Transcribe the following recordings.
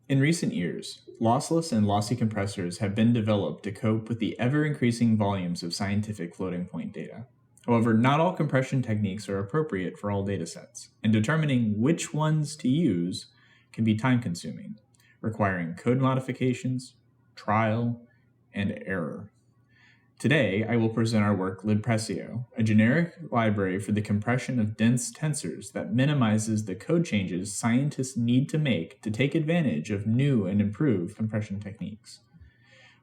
In recent years, lossless and lossy compressors have been developed to cope with the ever-increasing volumes of scientific floating point data. However, not all compression techniques are appropriate for all datasets, and determining which ones to use can be time-consuming, requiring code modifications, trial, and error. Today, I will present our work libpressio, a generic library for the compression of dense tensors that minimizes the code changes scientists need to make to take advantage of new and improved compression techniques.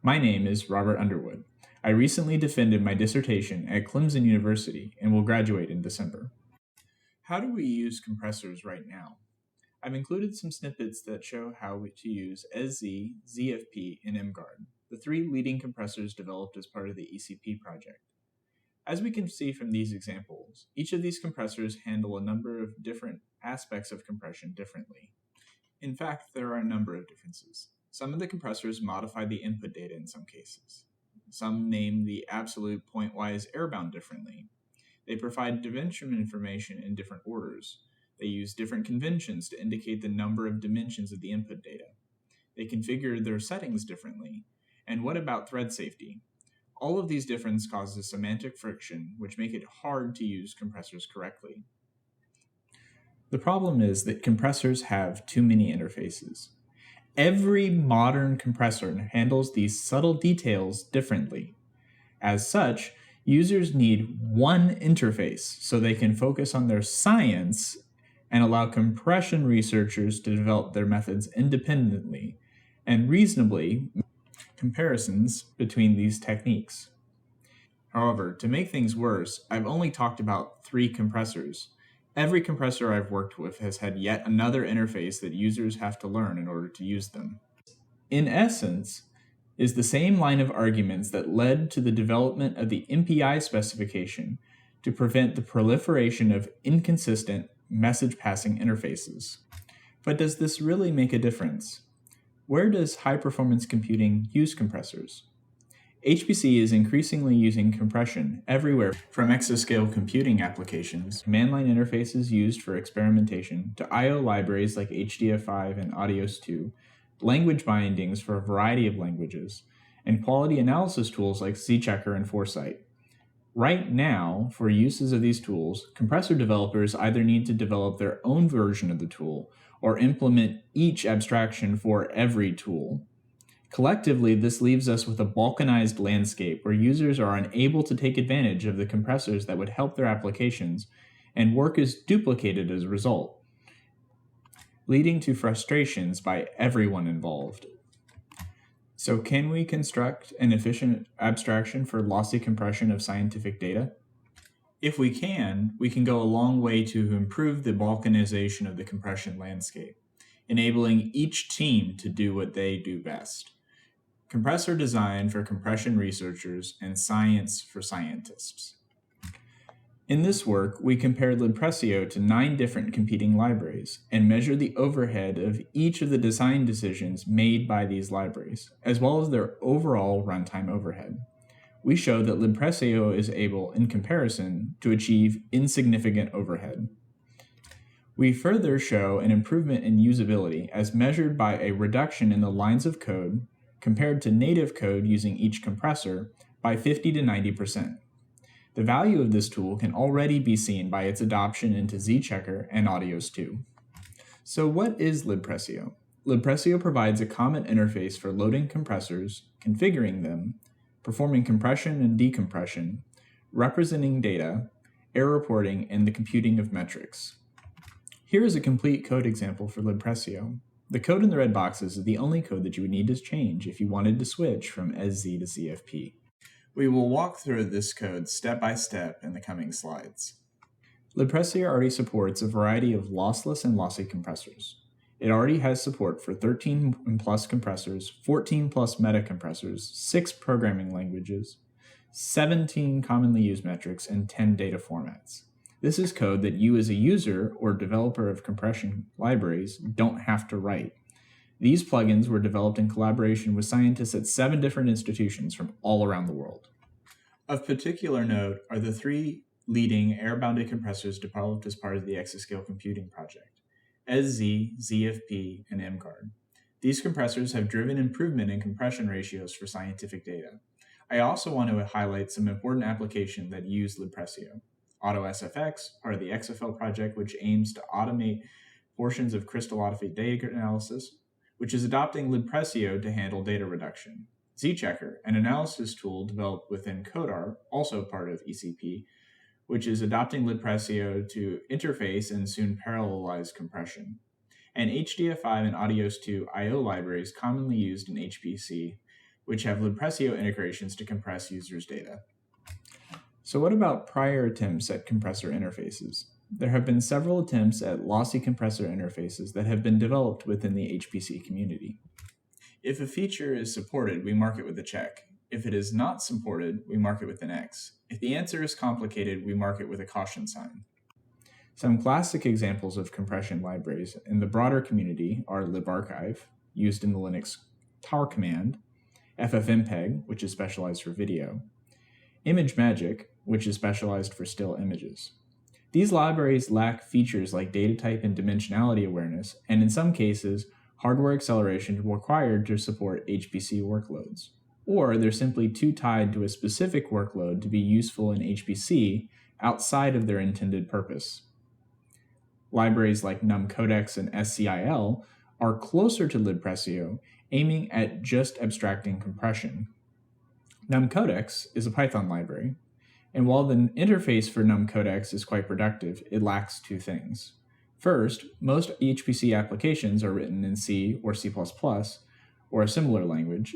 My name is Robert Underwood. I recently defended my dissertation at Clemson University and will graduate in December. How do we use compressors right now? I've included some snippets that show how to use SZ, ZFP, and MGuard, the three leading compressors developed as part of the ECP project. As we can see from these examples, each of these compressors handle a number of different aspects of compression differently. In fact, there are a number of differences. Some of the compressors modify the input data in some cases. Some name the absolute pointwise airbound differently. They provide dimension information in different orders. They use different conventions to indicate the number of dimensions of the input data. They configure their settings differently. And what about thread safety? All of these differences causes semantic friction, which make it hard to use compressors correctly. The problem is that compressors have too many interfaces. Every modern compressor handles these subtle details differently. As such, users need one interface so they can focus on their science and allow compression researchers to develop their methods independently and reasonably make comparisons between these techniques. However, to make things worse, I've only talked about 3 compressors. Every compressor I've worked with has had yet another interface that users have to learn in order to use them. In essence, is the same line of arguments that led to the development of the MPI specification to prevent the proliferation of inconsistent message-passing interfaces. But does this really make a difference? Where does high-performance computing use compressors? HPC is increasingly using compression everywhere, from exascale computing applications, mainline interfaces used for experimentation, to I/O libraries like HDF5 and ADIOS2, language bindings for a variety of languages, and quality analysis tools like ZChecker and Foresight. Right now, for uses of these tools, compressor developers either need to develop their own version of the tool or implement each abstraction for every tool. Collectively, this leaves us with a balkanized landscape where users are unable to take advantage of the compressors that would help their applications, and work is duplicated as a result, leading to frustrations by everyone involved. So can we construct an efficient abstraction for lossy compression of scientific data? If we can go a long way to improve the balkanization of the compression landscape, enabling each team to do what they do best. Compressor design for compression researchers and science for scientists. In this work, we compared libpressio to 9 different competing libraries and measured the overhead of each of the design decisions made by these libraries, as well as their overall runtime overhead. We showed that libpressio is able, in comparison, to achieve insignificant overhead. We further show an improvement in usability as measured by a reduction in the lines of code compared to native code using each compressor by 50 to 90%. The value of this tool can already be seen by its adoption into ZChecker and ADIOS2. So what is libpressio? Libpressio provides a common interface for loading compressors, configuring them, performing compression and decompression, representing data, error reporting, and the computing of metrics. Here is a complete code example for libpressio. The code in the red boxes is the only code that you would need to change if you wanted to switch from SZ to ZFP. We will walk through this code step by step in the coming slides. libpressio already supports a variety of lossless and lossy compressors. It already has support for 13 plus compressors, 14 plus meta compressors, 6 programming languages, 17 commonly used metrics, and 10 data formats. This is code that you as a user or developer of compression libraries don't have to write. These plugins were developed in collaboration with scientists at 7 different institutions from all around the world. Of particular note are the 3 leading air-bounded compressors developed as part of the Exascale Computing project, SZ, ZFP, and MGuard. These compressors have driven improvement in compression ratios for scientific data. I also want to highlight some important applications that use libpresio. AutoSFX, part of the XFL project, which aims to automate portions of crystallography data analysis, which is adopting libpresio to handle data reduction. ZChecker, an analysis tool developed within CODAR, also part of ECP, which is adopting libpresio to interface and soon parallelize compression. And HDF5 and ADIOS2 I/O libraries commonly used in HPC, which have libpresio integrations to compress users' data. So what about prior attempts at compressor interfaces? There have been several attempts at lossy compressor interfaces that have been developed within the HPC community. If a feature is supported, we mark it with a check. If it is not supported, we mark it with an X. If the answer is complicated, we mark it with a caution sign. Some classic examples of compression libraries in the broader community are libarchive, used in the Linux tar command, ffmpeg, which is specialized for video, ImageMagick, which is specialized for still images. These libraries lack features like data type and dimensionality awareness, and in some cases, hardware acceleration required to support HPC workloads. Or they're simply too tied to a specific workload to be useful in HPC outside of their intended purpose. Libraries like numCodex and SCIL are closer to libpresio, aiming at just abstracting compression. numCodex is a Python library, and while the interface for numCodex is quite productive, it lacks two things. First, most HPC applications are written in C or C++ or a similar language,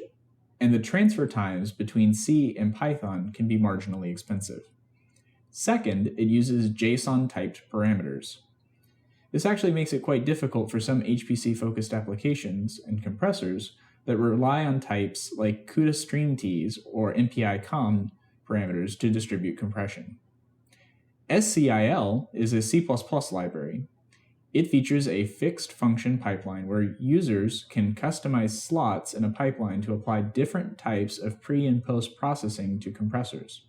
and the transfer times between C and Python can be marginally expensive. Second, it uses JSON-typed parameters. This actually makes it quite difficult for some HPC-focused applications and compressors that rely on types like CUDA streamt's or MPI-COM parameters to distribute compression. SCIL is a C++ library. It features a fixed function pipeline where users can customize slots in a pipeline to apply different types of pre- and post-processing to compressors.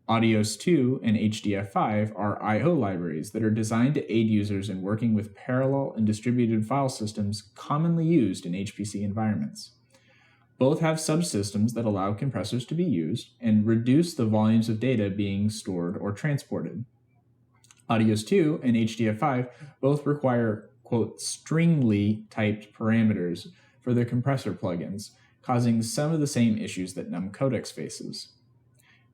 ADIOS2 and HDF5 are I/O libraries that are designed to aid users in working with parallel and distributed file systems commonly used in HPC environments. Both have subsystems that allow compressors to be used and reduce the volumes of data being stored or transported. ADIOS2 and HDF5 both require, quote, stringly typed parameters for their compressor plugins, causing some of the same issues that numCodex faces.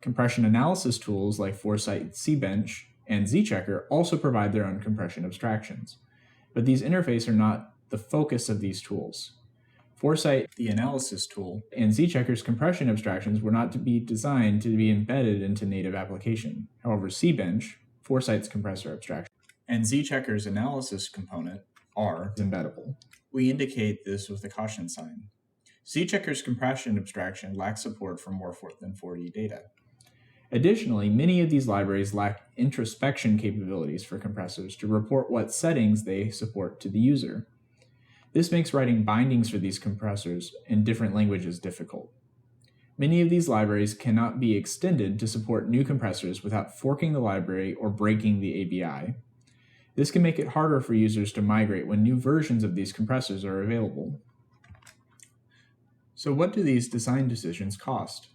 Compression analysis tools like Foresight Cbench and ZChecker also provide their own compression abstractions, but these interfaces are not the focus of these tools. Foresight, the analysis tool, and ZChecker's compression abstractions were not to be designed to be embedded into native application. However, Cbench, Foresight's compressor abstraction, and ZChecker's analysis component are embeddable. We indicate this with a caution sign. ZChecker's compression abstraction lacks support for more than 4D data. Additionally, many of these libraries lack introspection capabilities for compressors to report what settings they support to the user. This makes writing bindings for these compressors in different languages difficult. Many of these libraries cannot be extended to support new compressors without forking the library or breaking the ABI. This can make it harder for users to migrate when new versions of these compressors are available. So what do these design decisions cost?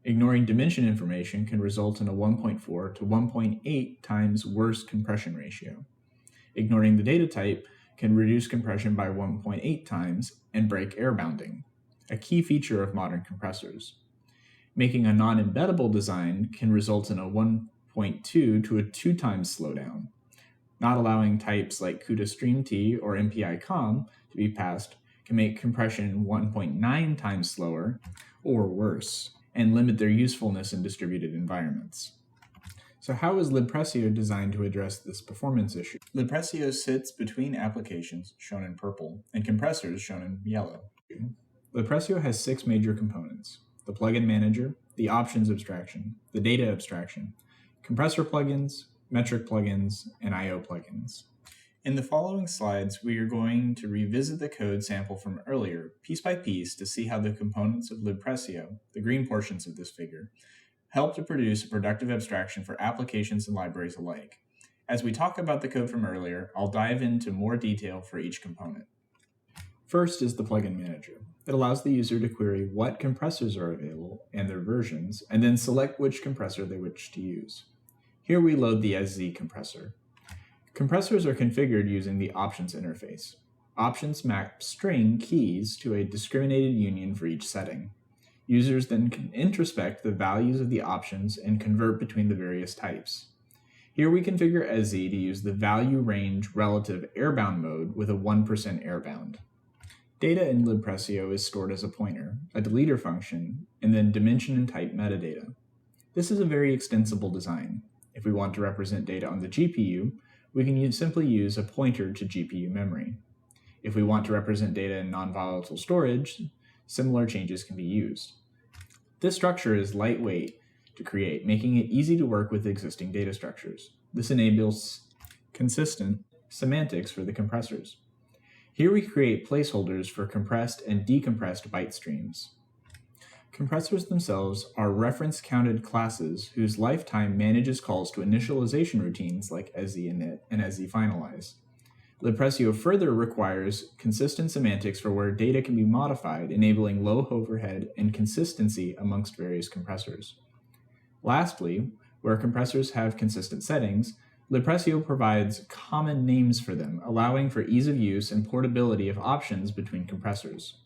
Ignoring dimension information can result in a 1.4 to 1.8 times worse compression ratio. Ignoring the data type can reduce compression by 1.8 times and break air bounding, a key feature of modern compressors. Making a non-embeddable design can result in a 1.2 to a 2 times slowdown. Not allowing types like CUDA streamT or MPI-COM to be passed can make compression 1.9 times slower or worse, and limit their usefulness in distributed environments. So how is libpresio designed to address this performance issue? libpresio sits between applications, shown in purple, and compressors, shown in yellow. libpresio has 6 major components: the plugin manager, the options abstraction, the data abstraction, compressor plugins, metric plugins, and I/O plugins. In the following slides, we are going to revisit the code sample from earlier, piece by piece, to see how the components of libpresio, the green portions of this figure, help to produce a productive abstraction for applications and libraries alike. As we talk about the code from earlier, I'll dive into more detail for each component. First is the plugin manager. It allows the user to query what compressors are available and their versions, and then select which compressor they wish to use. Here we load the SZ compressor. Compressors are configured using the options interface. Options map string keys to a discriminated union for each setting. Users then can introspect the values of the options and convert between the various types. Here we configure SZ to use the value range relative airbound mode with a 1% airbound. Data in libpressio is stored as a pointer, a deleter function, and then dimension and type metadata. This is a very extensible design. If we want to represent data on the GPU, we can simply use a pointer to GPU memory. If we want to represent data in non-volatile storage, similar changes can be used. This structure is lightweight to create, making it easy to work with existing data structures. This enables consistent semantics for the compressors. Here we create placeholders for compressed and decompressed byte streams. Compressors themselves are reference-counted classes whose lifetime manages calls to initialization routines like SZInit and SZFinalize. libpressio further requires consistent semantics for where data can be modified, enabling low overhead and consistency amongst various compressors. Lastly, where compressors have consistent settings, libpressio provides common names for them, allowing for ease of use and portability of options between compressors.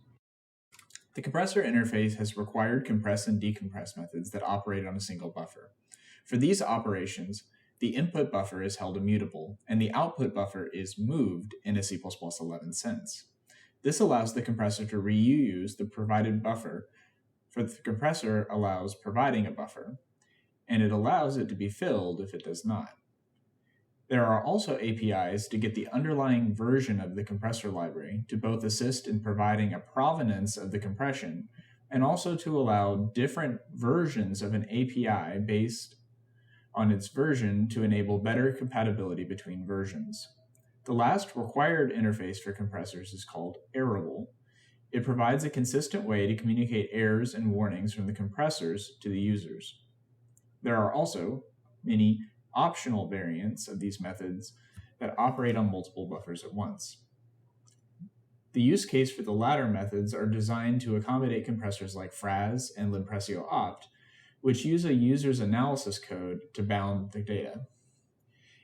The compressor interface has required compress and decompress methods that operate on a single buffer. For these operations, the input buffer is held immutable, and the output buffer is moved in a C++11 sense. This allows the compressor to reuse the provided buffer, for the compressor allows providing a buffer, and it allows it to be filled if it does not. There are also APIs to get the underlying version of the compressor library to both assist in providing a provenance of the compression and also to allow different versions of an API based on its version to enable better compatibility between versions. The last required interface for compressors is called Errable. It provides a consistent way to communicate errors and warnings from the compressors to the users. There are also many optional variants of these methods that operate on multiple buffers at once. The use case for the latter methods are designed to accommodate compressors like fraz and libpressio opt, which use a user's analysis code to bound the data.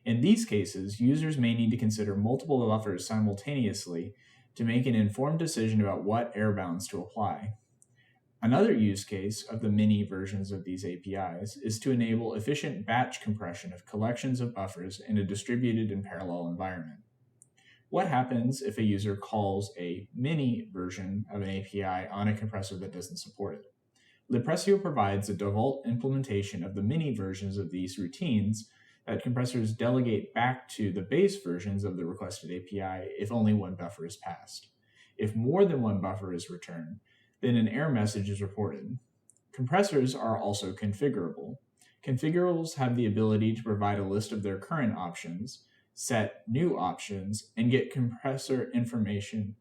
In these cases, users may need to consider multiple buffers simultaneously to make an informed decision about what error bounds to apply. Another use case of the mini versions of these APIs is to enable efficient batch compression of collections of buffers in a distributed and parallel environment. What happens if a user calls a mini version of an API on a compressor that doesn't support it? libpressio provides a default implementation of the mini versions of these routines that compressors delegate back to the base versions of the requested API if only one buffer is passed. If more than one buffer is returned, then an error message is reported. Compressors are also configurable. Configurables have the ability to provide a list of their current options, set new options, and get compressor information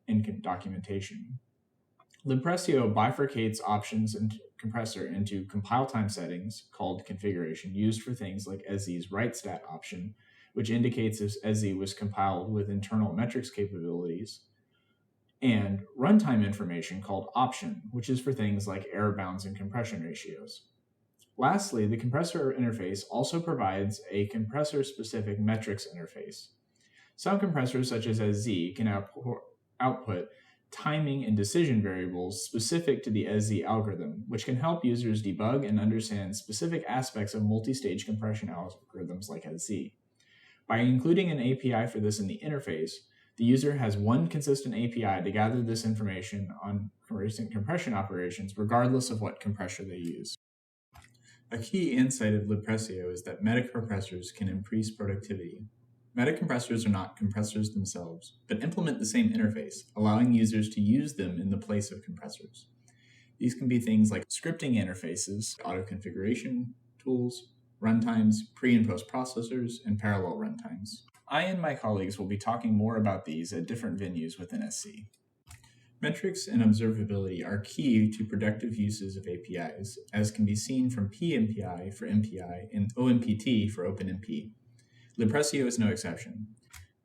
and documentation. libpressio bifurcates options and compressor into compile time settings called configuration, used for things like SZ's writestat option, which indicates if SZ was compiled with internal metrics capabilities, and runtime information called option, which is for things like error bounds and compression ratios. Lastly, the compressor interface also provides a compressor-specific metrics interface. Some compressors, such as SZ, can output timing and decision variables specific to the SZ algorithm, which can help users debug and understand specific aspects of multi-stage compression algorithms like SZ. By including an API for this in the interface, the user has one consistent API to gather this information on recent compression operations, regardless of what compressor they use. A key insight of libpressio is that metacompressors can increase productivity. Metacompressors are not compressors themselves, but implement the same interface, allowing users to use them in the place of compressors. These can be things like scripting interfaces, auto-configuration tools, runtimes, pre- and post-processors, and parallel runtimes. I and my colleagues will be talking more about these at different venues within SC. Metrics and observability are key to productive uses of APIs, as can be seen from PMPI for MPI and OMPT for OpenMP. libpressio is no exception.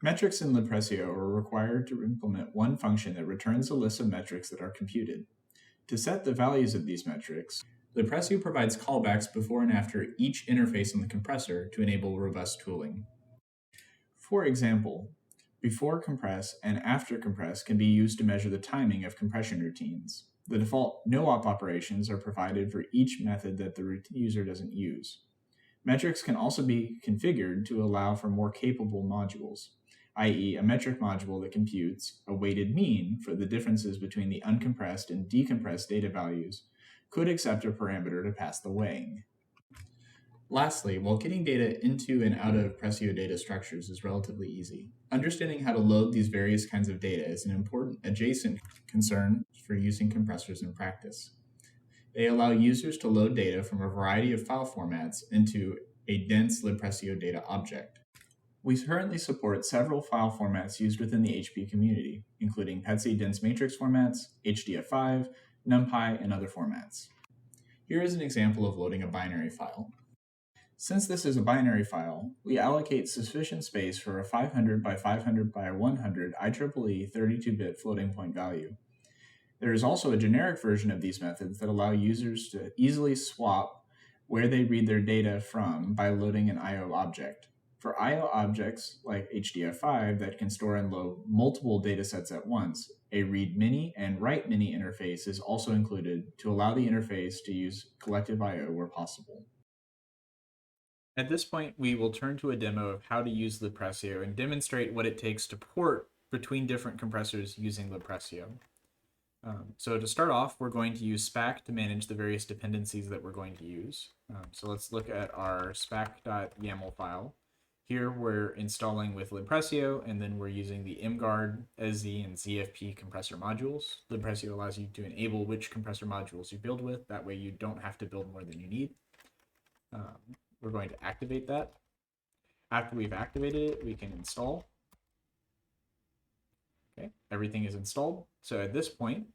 Metrics in Libpressio are required to implement one function that returns a list of metrics that are computed. To set the values of these metrics, Libpressio provides callbacks before and after each interface on the compressor to enable robust tooling. For example, before compress and after compress can be used to measure the timing of compression routines. The default no-op operations are provided for each method that the user doesn't use. Metrics can also be configured to allow for more capable modules, i.e. a metric module that computes a weighted mean for the differences between the uncompressed and decompressed data values could accept a parameter to pass the weighing. Lastly, while getting data into and out of Pressio data structures is relatively easy, understanding how to load these various kinds of data is an important adjacent concern for using compressors in practice. They allow users to load data from a variety of file formats into a dense Libpressio data object. We currently support several file formats used within the HP community, including PETSI dense matrix formats, HDF5, NumPy, and other formats. Here is an example of loading a binary file. Since this is a binary file, we allocate sufficient space for a 500 by 500 by 100 IEEE 32-bit floating point value. There is also a generic version of these methods that allow users to easily swap where they read their data from by loading an I/O object. For I/O objects like HDF5 that can store and load multiple datasets at once, a read mini and write mini interface is also included to allow the interface to use collective I/O where possible. At this point, we will turn to a demo of how to use Libpressio and demonstrate what it takes to port between different compressors using Libpressio. So to start off, we're going to use SPAC to manage the various dependencies that we're going to use. So let's look at our spac.yaml file. Here we're installing with Libpressio, and then we're using the mguard, SZ, and ZFP compressor modules. Libpressio allows you to enable which compressor modules you build with. That way you don't have to build more than you need. We're going to activate that. After we've activated it, we can install. Okay, everything is installed. So at this point,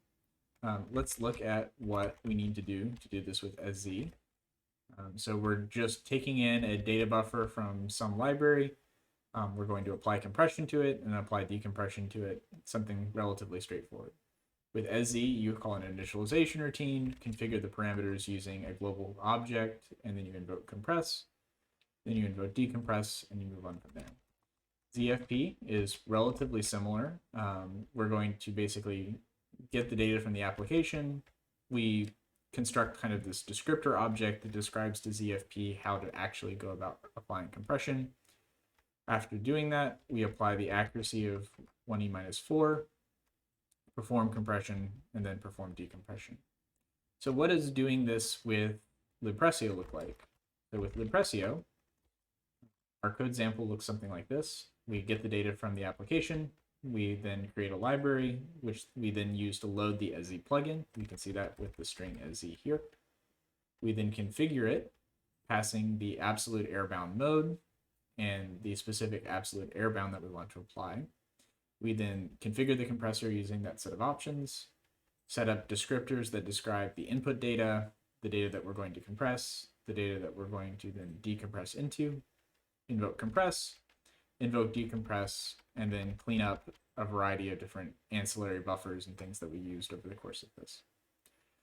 let's look at what we need to do this with SZ. So we're just taking in a data buffer from some library. We're going to apply compression to it and apply decompression to it, something relatively straightforward. With SZ, you call an initialization routine, configure the parameters using a global object, and then you invoke compress, then you invoke decompress, and you move on from there. ZFP is relatively similar. We're going to basically get the data from the application. We construct kind of this descriptor object that describes to ZFP how to actually go about applying compression. After doing that, we apply the accuracy of 1e minus 4, perform compression, and then perform decompression. So what does doing this with Libpressio look like? So with Libpressio, our code sample looks something like this. We get the data from the application. We then create a library, which we then use to load the SZ plugin. You can see that with the string SZ here. We then configure it, passing the absolute airbound mode and the specific absolute airbound that we want to apply. We then configure the compressor using that set of options, set up descriptors that describe the input data, the data that we're going to compress, the data that we're going to then decompress into, invoke compress, invoke decompress, and then clean up a variety of different ancillary buffers and things that we used over the course of this.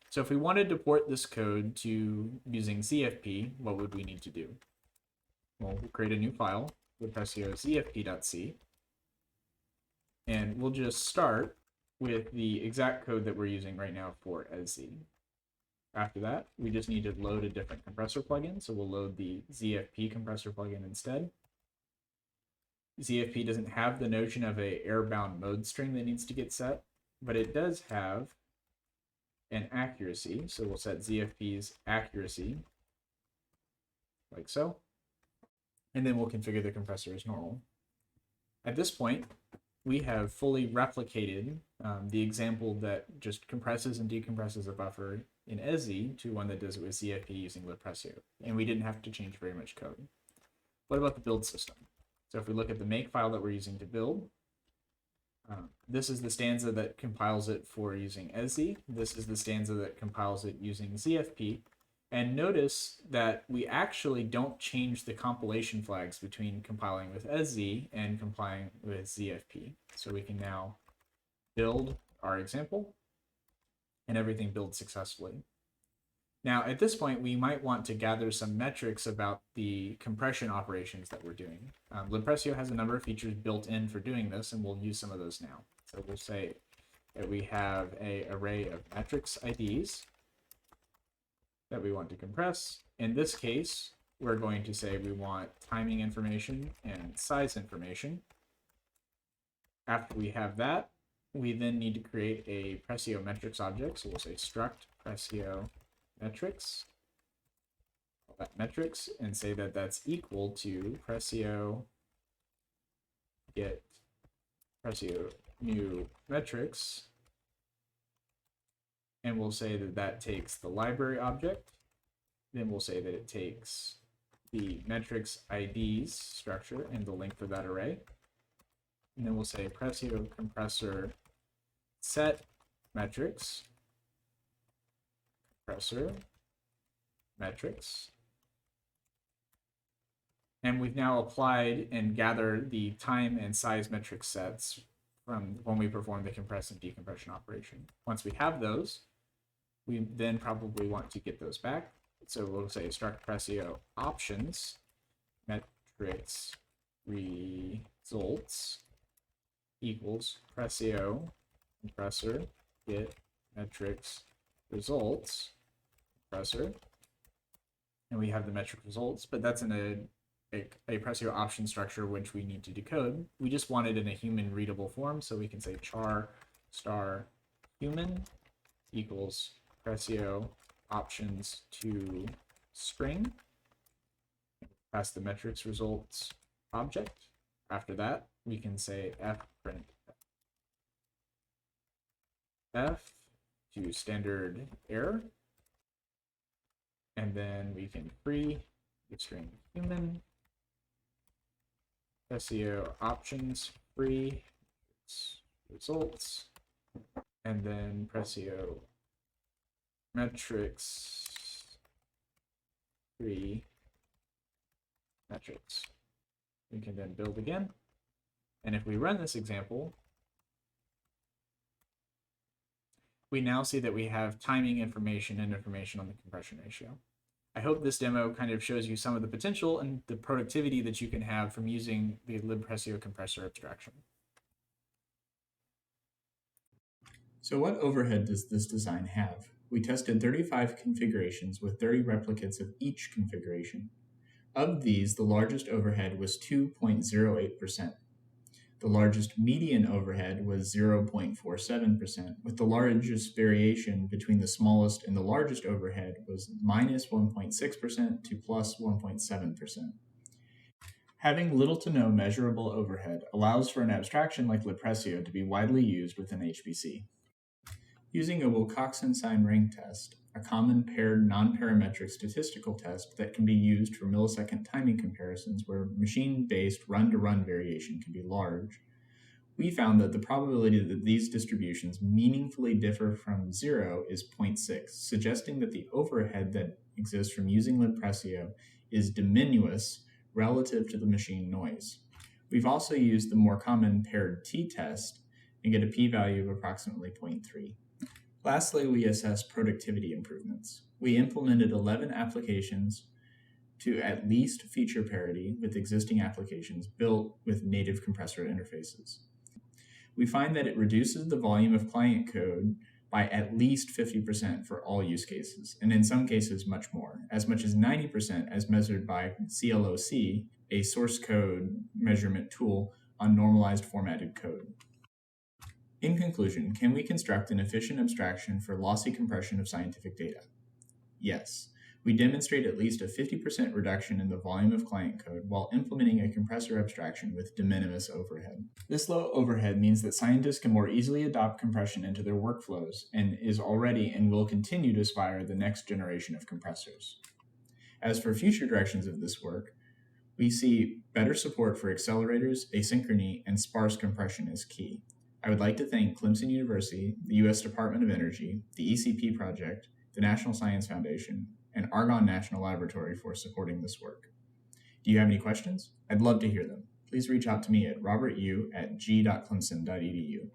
So if we wanted to port this code to using ZFP, what would we need to do? Well, we'll create a new file, Libpressio zfp.c, and we'll just start with the exact code that we're using right now for SZ. After that, we just need to load a different compressor plugin, so we'll load the ZFP compressor plugin instead. ZFP doesn't have the notion of a airbound mode string that needs to get set, but it does have an accuracy, so we'll set ZFP's accuracy, like so, and then we'll configure the compressor as normal. At this point, we have fully replicated the example that just compresses and decompresses a buffer in SZ to one that does it with ZFP using Libpressio, and we didn't have to change very much code. What about the build system? So if we look at the make file that we're using to build, this is the stanza that compiles it for using SZ. This is the stanza that compiles it using ZFP. And notice that we actually don't change the compilation flags between compiling with SZ and compiling with ZFP. So we can now build our example, and everything builds successfully. Now, at this point, we might want to gather some metrics about the compression operations that we're doing. libpressio has a number of features built in for doing this, and we'll use some of those now. So we'll say that we have an array of metrics IDs that we want to compress. In this case, we're going to say we want timing information and size information. After we have that, we then need to create a Pressio metrics object. So we'll say struct Pressio metrics, that metrics, and say that that's equal to Pressio get Pressio new metrics. And we'll say that that takes the library object. Then we'll say that it takes the metrics IDs structure and the length of that array. And then we'll say Pressio compressor set metrics, compressor metrics. And we've now applied and gathered the time and size metric sets from when we perform the compress and decompression operation. Once we have those, we then probably want to get those back. So we'll say struct Pressio options metrics results equals Pressio compressor get metrics results compressor, and we have the metric results, but that's in a Pressio option structure which we need to decode. We just want it in a human readable form, so we can say char star human equals Pressio options to string, pass the metrics results object. After that, we can say f print f to standard error, and then we can free the string human Pressio options free results, and then Pressio metrics free metrics. We can then build again. And if we run this example, we now see that we have timing information and information on the compression ratio. I hope this demo kind of shows you some of the potential and the productivity that you can have from using the libpressio compressor abstraction. So what overhead does this design have? We tested 35 configurations with 30 replicates of each configuration. Of these, the largest overhead was 2.08%. The largest median overhead was 0.47%, with the largest variation between the smallest and the largest overhead was minus 1.6% to plus 1.7%. Having little to no measurable overhead allows for an abstraction like libpressio to be widely used within HPC. Using a Wilcoxon sign rank test, a common paired non-parametric statistical test that can be used for millisecond timing comparisons where machine-based run-to-run variation can be large, we found that the probability that these distributions meaningfully differ from 0 is 0.6, suggesting that the overhead that exists from using libpressio is diminuous relative to the machine noise. We've also used the more common paired t-test and get a p-value of approximately 0.3. Lastly, we assessed productivity improvements. We implemented 11 applications to at least feature parity with existing applications built with native compressor interfaces. We find that it reduces the volume of client code by at least 50% for all use cases, and in some cases much more, as much as 90% as measured by CLOC, a source code measurement tool on normalized formatted code. In conclusion, can we construct an efficient abstraction for lossy compression of scientific data? Yes. We demonstrate at least a 50% reduction in the volume of client code while implementing a compressor abstraction with de minimis overhead. This low overhead means that scientists can more easily adopt compression into their workflows and is already and will continue to inspire the next generation of compressors. As for future directions of this work, we see better support for accelerators, asynchrony, and sparse compression as key. I would like to thank Clemson University, the U.S. Department of Energy, the ECP project, the National Science Foundation, and Argonne National Laboratory for supporting this work. Do you have any questions? I'd love to hear them. Please reach out to me at robertu@g.clemson.edu.